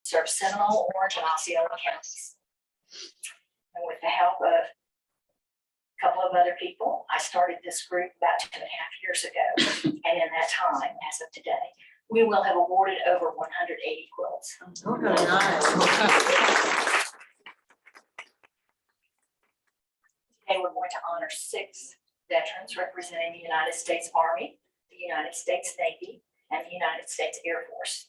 serve Seminole, Orange, and Osceola counties. And with the help of a couple of other people, I started this group about 2.5 years ago. And in that time, as of today, we will have awarded over 180 quilts. Oh, nice. Today, we're going to honor 6 veterans representing the United States Army, the United States Navy, and the United States Air Force.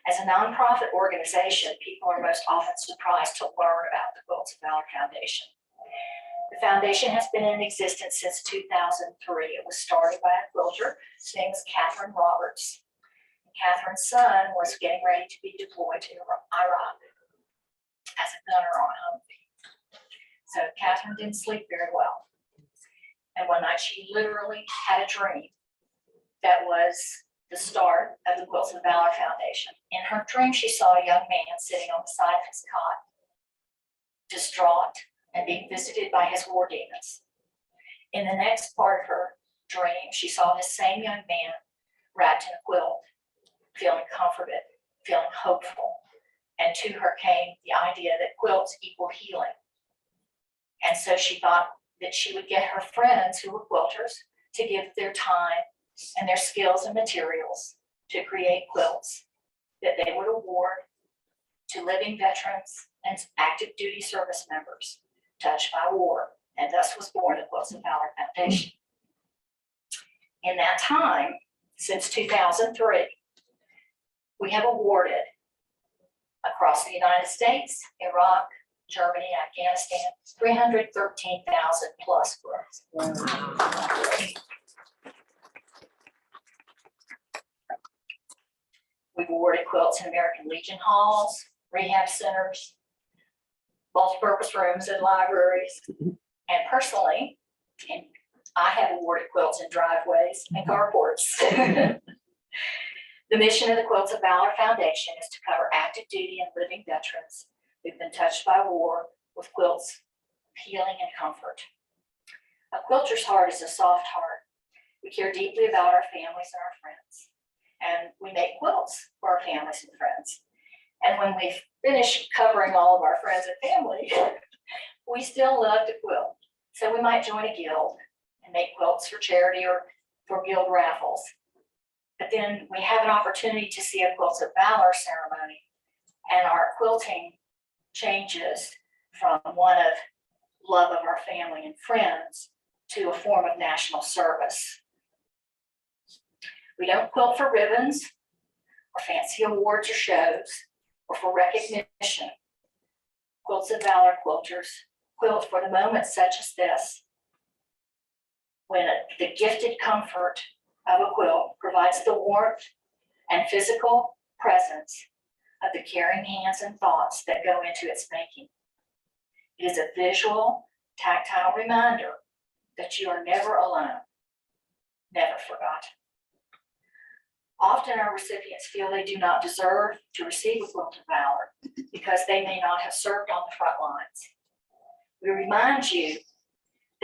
As a nonprofit organization, people are most often surprised to learn about the Quilts of Valor Foundation. The foundation has been in existence since 2003. It was started by a quilter. His name is Catherine Roberts. Catherine's son was getting ready to be deployed to Iraq as a gunner on a Humvee. So Catherine didn't sleep very well. And one night she literally had a dream that was the start of the Quilts of Valor Foundation. In her dream, she saw a young man sitting on the side of his cot, distraught and being visited by his war demons. In the next part of her dream, she saw this same young man wrapped in a quilt, feeling comforted, feeling hopeful. And to her came the idea that quilts equal healing. And so she thought that she would get her friends who were quilters to give their time and their skills and materials to create quilts that they would award to living veterans and active duty service members touched by war. And thus was born the Quilts of Valor Foundation. In that time, since 2003, we have awarded across the United States, Iraq, Germany, Afghanistan, 313,000 plus quilts. We've awarded quilts in American Legion halls, rehab centers, multi-purpose rooms and libraries. And personally, I have awarded quilts in driveways and carports. The mission of the Quilts of Valor Foundation is to cover active duty and living veterans who've been touched by war with quilts, healing, and comfort. A quilter's heart is a soft heart. We care deeply about our families and our friends. And we make quilts for our families and friends. And when we finish covering all of our friends and family, we still love to quilt. So we might join a guild and make quilts for charity or for guild raffles. But then we have an opportunity to see a Quilts of Valor ceremony, and our quilting changes from one of love of our family and friends to a form of national service. We don't quilt for ribbons or fancy awards or shows or for recognition. Quilts of Valor quilters quilt for the moments such as this, when the gifted comfort of a quilt provides the warmth and physical presence of the caring hands and thoughts that go into its making. It is a visual, tactile reminder that you are never alone, never forgotten. Often our recipients feel they do not deserve to receive a Quilt of Valor because they may not have served on the front lines. We remind you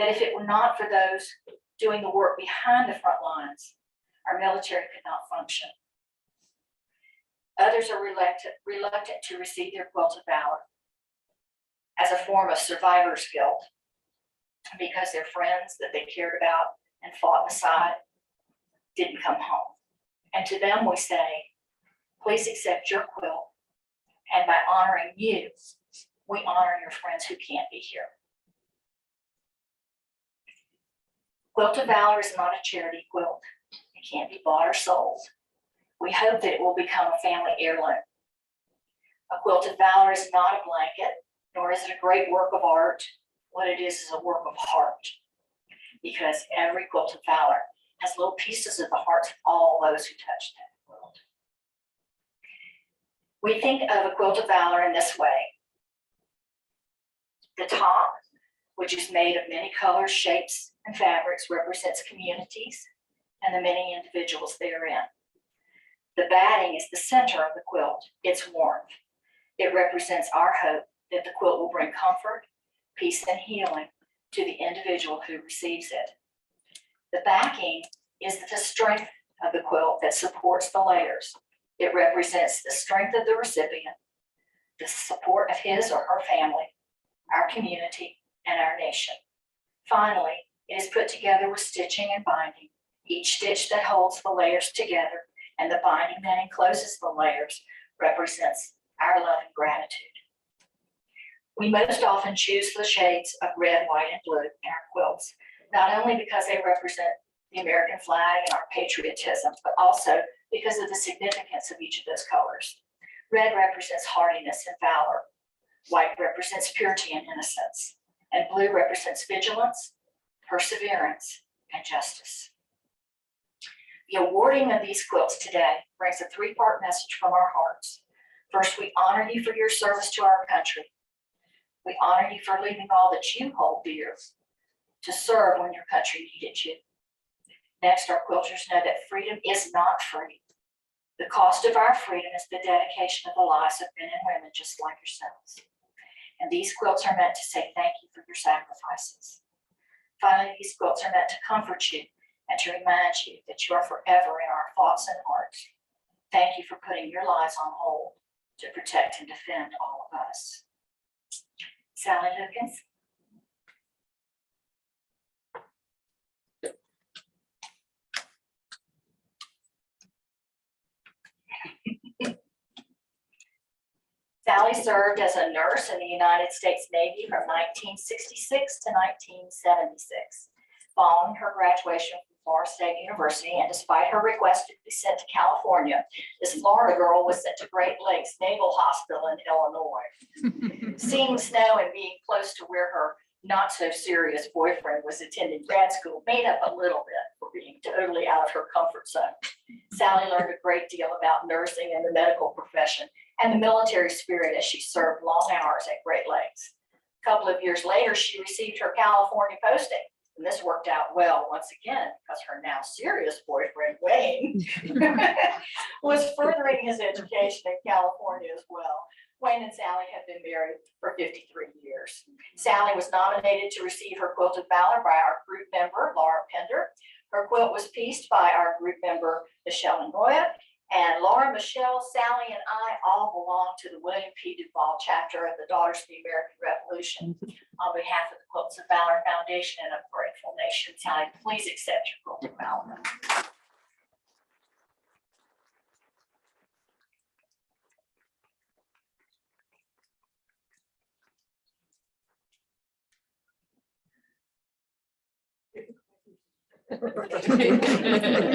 that if it were not for those doing the work behind the front lines, our military could not function. Others are reluctant to receive their Quilt of Valor as a form of survivor's guilt because their friends that they cared about and fought beside didn't come home. And to them we say, please accept your quilt, and by honoring you, we honor your friends who can't be here. Quilt of Valor is not a charity quilt. It can't be bought or sold. We hope that it will become a family heirloom. A Quilt of Valor is not a blanket, nor is it a great work of art. What it is a work of heart, because every Quilt of Valor has little pieces of the hearts of all those who touch that quilt. We think of a Quilt of Valor in this way. The top, which is made of many colors, shapes, and fabrics, represents communities and the many individuals therein. The batting is the center of the quilt, its warmth. It represents our hope that the quilt will bring comfort, peace, and healing to the individual who receives it. The backing is the strength of the quilt that supports the layers It represents the strength of the recipient, the support of his or her family, our community, and our nation. Finally, it is put together with stitching and binding. Each stitch that holds the layers together and the binding that encloses the layers represents our love and gratitude. We most often choose the shades of red, white, and blue in our quilts, not only because they represent the American flag and our patriotism, but also because of the significance of each of those colors. Red represents hardiness and valor. White represents purity and innocence. And blue represents vigilance, perseverance, and justice. The awarding of these quilts today brings a three-part message from our hearts. First, we honor you for your service to our country. We honor you for leaving all that you hold dear to serve when your country needed you. Next, our quilters know that freedom is not free. The cost of our freedom is the dedication of the lives of men and women just like yourselves. And these quilts are meant to say thank you for your sacrifices. Finally, these quilts are meant to comfort you and to remind you that you are forever in our thoughts and hearts. Thank you for putting your lives on hold to protect and defend all of us. Sally Lukens. Sally served as a nurse in the United States Navy from 1966 to 1976. Following her graduation from Florida State University, and despite her request to be sent to California, this Florida girl was sent to Great Lakes Naval Hospital in Illinois. Seeing snow and being close to where her not so serious boyfriend was attending grad school made up a little bit for being totally out of her comfort zone. Sally learned a great deal about nursing and the medical profession and the military spirit as she served long hours at Great Lakes. A couple of years later, she received her California posting. And this worked out well once again because her now serious boyfriend, Wayne, was furthering his education in California as well. Wayne and Sally have been married for 53 years. Sally was nominated to receive her Quilt of Valor by our group member, Laura Pender. Her quilt was pieced by our group member, Michelle Ngoya. And Laura, Michelle, Sally, and I all belong to the William P. Duvall chapter of the Daughters of the American Revolution. On behalf of the Quilts of Valor Foundation and a grateful nation, Sally, please accept your Quilt of Valor.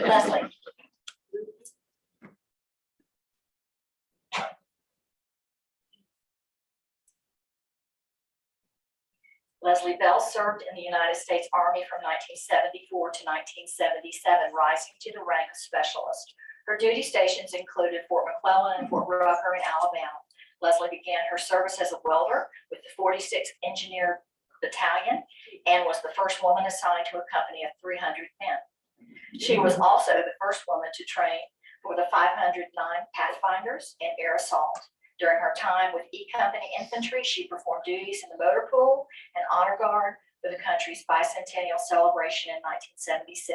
Leslie. Leslie Beltz served in the United States Army from 1974 to 1977, rising to the rank of specialist. Her duty stations included Fort McClellan and Fort Rucker in Alabama. Leslie began her service as a welder with the 46th Engineer Battalion and was the first woman assigned to a company of 300 men. She was also the first woman to train for the 509 Pathfinders and air assault. During her time with E Company Infantry, she performed duties in the motor pool and honor guard for the country's bicentennial celebration in 1976.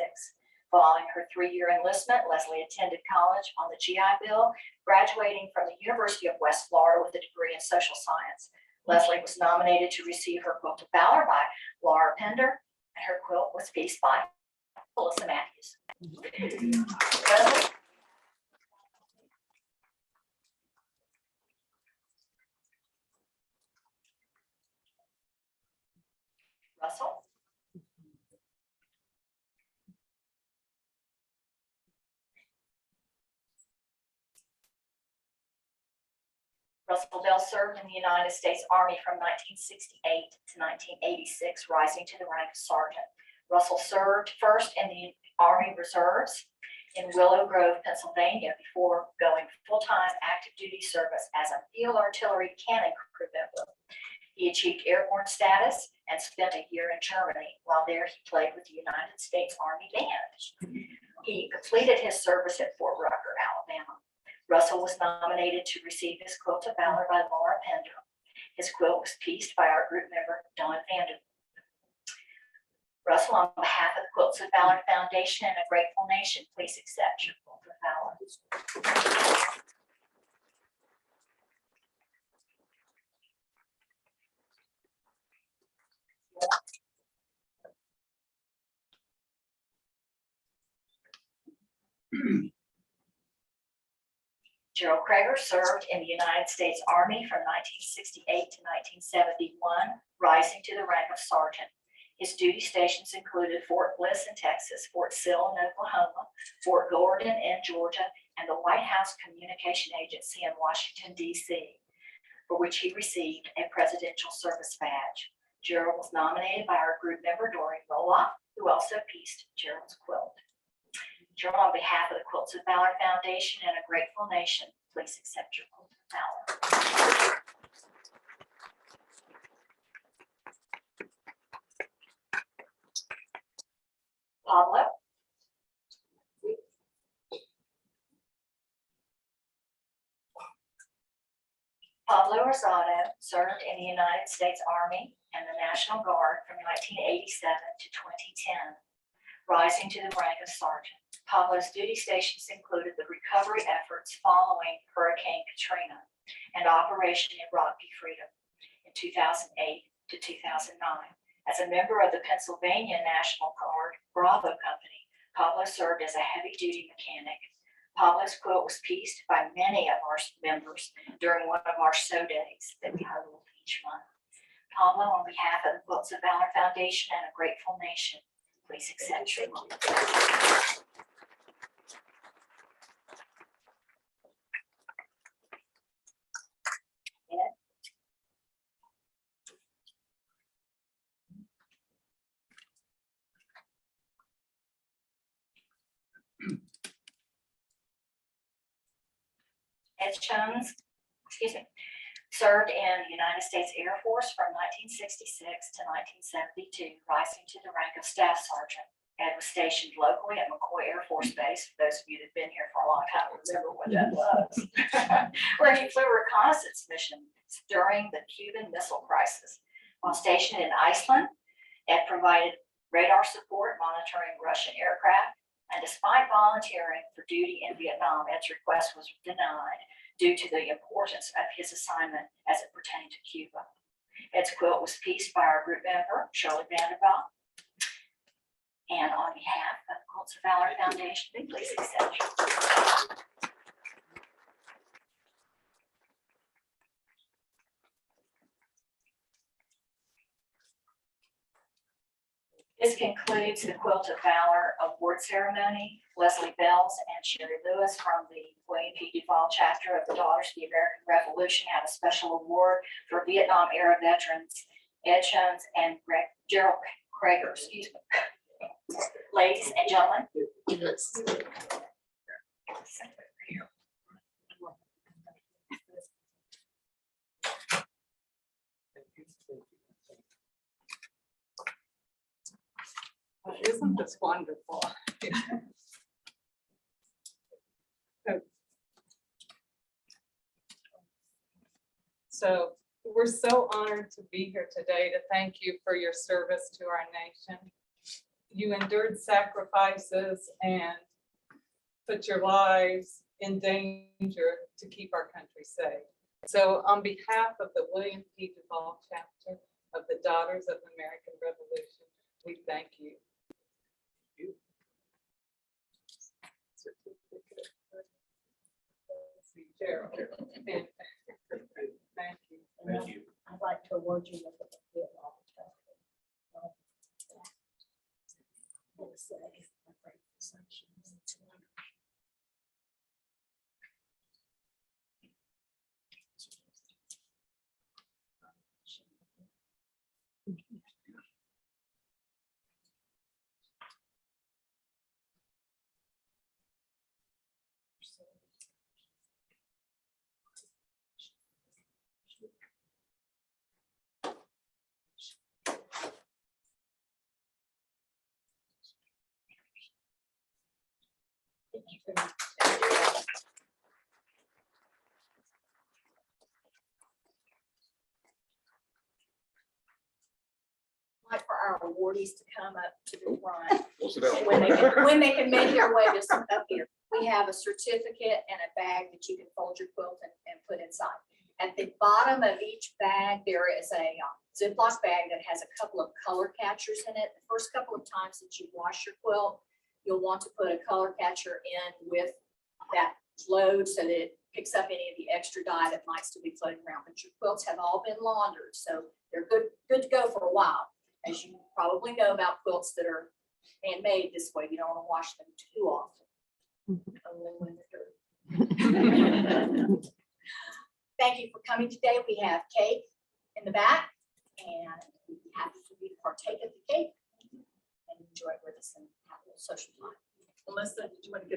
Following her 3-year enlistment, Leslie attended college on the GI Bill, graduating from the University of West Florida with a degree in social science. Leslie was nominated to receive her Quilt of Valor by Laura Pender, and her quilt was pieced by Melissa Matthews. Leslie. Russell. Russell Beltz served in the United States Army from 1968 to 1986, rising to the rank of sergeant. Russell served first in the Army Reserves in Willow Grove, Pennsylvania, before going full-time active duty service as a field artillery cannon crew member. He achieved airborne status and spent a year in Germany. While there, he played with the United States Army Band. He completed his service at Fort Rucker, Alabama. Russell was nominated to receive his Quilt of Valor by Laura Pender. His quilt was pieced by our group member, Don Vander. Russell, on behalf of the Quilts of Valor Foundation and a grateful nation, please accept your Quilt of Valor. Gerald Krager served in the United States Army from 1968 to 1971, rising to the rank of sergeant. His duty stations included Fort Bliss in Texas, Fort Sill in Oklahoma, Fort Gordon in Georgia, and the White House Communication Agency in Washington, D.C., for which he received a Presidential Service Badge. Gerald was nominated by our group member, Doreen Roloff, who also pieced Gerald's quilt. Gerald, on behalf of the Quilts of Valor Foundation and a grateful nation, please accept your Quilt of Valor. Pablo. Pablo Rosado served in the United States Army and the National Guard from 1987 to 2010, rising to the rank of sergeant. Pablo's duty stations included the recovery efforts following Hurricane Katrina and Operation Iraqi Freedom in 2008 to 2009. As a member of the Pennsylvania National Guard Bravo Company, Pablo served as a heavy-duty mechanic. Pablo's quilt was pieced by many of our members during one of our sew days that we hold each month. Pablo, on behalf of the Quilts of Valor Foundation and a grateful nation, please accept your quilt. Ed Jones, served in the United States Air Force from 1966 to 1972, rising to the rank of Staff Sergeant. Ed was stationed locally at McCoy Air Force Base. For those of you that have been here for a long time, remember what that was. Where he flew reconnaissance missions during the Cuban Missile Crisis. While stationed in Iceland, Ed provided radar support monitoring Russian aircraft. And despite volunteering for duty in Vietnam, Ed's request was denied due to the importance of his assignment as it pertained to Cuba. Ed's quilt was pieced by our group member, Shirley Vanderbilt. And on behalf of the Quilts of Valor Foundation, please accept your. This concludes the Quilt of Valor award ceremony. Leslie Beltz and Sherry Lewis from the William P. Duval chapter of the Daughters of the American Revolution have a special award for Vietnam era veterans Ed Jones and Gerald Krager. Excuse me. Ladies and gentlemen. Yes. Isn't this wonderful? So we're so honored to be here today to thank you for your service to our nation. You endured sacrifices and put your lives in danger to keep our country safe. So on behalf of the William P. Duval chapter of the Daughters of the American Revolution, we thank you. Gerald. Thank you. Thank you. I'd like to award you with a Vietnam. Like for our awardees to come up to the front. We'll sit down. When they can make their way just up here. We have a certificate and a bag that you can fold your quilt and put inside. At the bottom of each bag, there is a Ziploc bag that has a couple of color catchers in it. The first couple of times that you wash your quilt, you'll want to put a color catcher in with that load so that it picks up any of the extra dye that might still be floating around. But your quilts have all been laundered, so they're good to go for a while. As you probably know about quilts that are handmade this way, you don't want to wash them too often. Only when they're dirty. Thank you for coming today. We have cake in the back, and we'd be happy for you to partake of the cake and enjoy it with us and have a little social time. Melissa, did you want to get a